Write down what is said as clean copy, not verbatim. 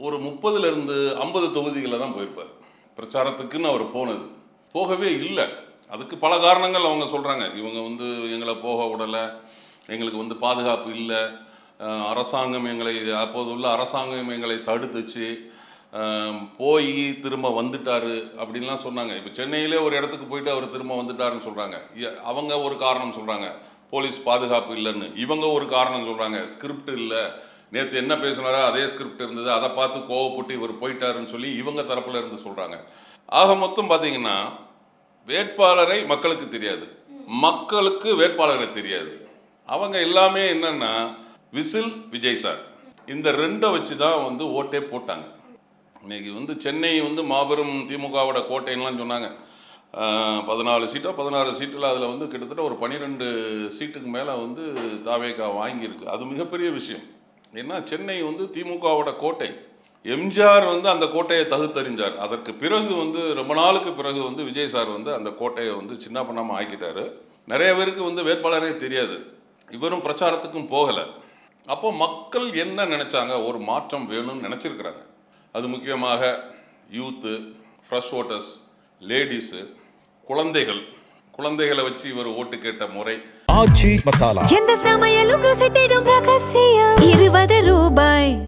ஒரு 30லிருந்து 50 தொகுதிகளில் தான் போயிருப்பார். பிரச்சாரத்துக்குன்னு அவர் போனது போகவே இல்லை. அதுக்கு பல காரணங்கள் அவங்க சொல்கிறாங்க. இவங்க வந்து எங்களை போக விடலை, எங்களுக்கு வந்து பாதுகாப்பு இல்லை, அரசாங்கம் எங்களை அப்போது உள்ள அரசாங்கம் எங்களை தடுத்துச்சு, போய் திரும்ப வந்துட்டாரு அப்படின்லாம் சொன்னாங்க. இப்போ சென்னையிலே ஒரு இடத்துக்கு போயிட்டு அவர் திரும்ப வந்துட்டாருன்னு சொல்கிறாங்க. அவங்க ஒரு காரணம் சொல்கிறாங்க, போலீஸ் பாதுகாப்பு இல்லைன்னு. இவங்க ஒரு காரணம் சொல்கிறாங்க, ஸ்கிரிப்ட் இல்லை, நேற்று என்ன பேசினாரோ அதே ஸ்கிரிப்ட் இருந்தது, அதை பார்த்து கோவப்பட்டு இவர் போயிட்டாருன்னு சொல்லி இவங்க தரப்புல இருந்து சொல்கிறாங்க. ஆக மொத்தம் பார்த்தீங்கன்னா வேட்பாளரை மக்களுக்கு தெரியாது, மக்களுக்கு வேட்பாளரை தெரியாது. அவங்க எல்லாமே என்னன்னா விசில் விஜய் சார், இந்த ரெண்டை வச்சு தான் வந்து ஓட்டே போட்டாங்க. இன்னைக்கு வந்து சென்னை வந்து மாபெரும் திமுகவோட கோட்டைன்னெலாம் சொன்னாங்க. 14 சீட்டோ 16 சீட்டில் அதில் வந்து கிட்டத்தட்ட ஒரு 12 சீட்டுக்கு மேலே வந்து தாவேகா வாங்கியிருக்கு. அது மிகப்பெரிய விஷயம். ஏன்னா சென்னை வந்து திமுகவோட கோட்டை. எம்ஜிஆர் வந்து அந்த கோட்டையை தகுத்தறிஞ்சார். அதற்கு பிறகு வந்து ரொம்ப நாளுக்கு பிறகு வந்து விஜய் சார் வந்து அந்த கோட்டையை வந்து சின்ன பண்ணாமல் ஆக்கிட்டாரு. நிறைய பேருக்கு வந்து வேட்பாளரே தெரியாது, இவரும் பிரச்சாரத்துக்கும் போகலை. அப்போ மக்கள் என்ன நினைச்சாங்க, ஒரு மாற்றம் வேணும்னு நினச்சிருக்கிறாங்க. அது முக்கியமாக யூத்து, ஃப்ரெஷ் ஓட்டர்ஸ், லேடிஸு, குழந்தைகளை வச்சு இவர் ஓட்டு கேட்ட முறை. ஆச்சி மசாலா, எந்த சமையலும் ருசி தேடும் ரகசியம், 20 ரூபாய்.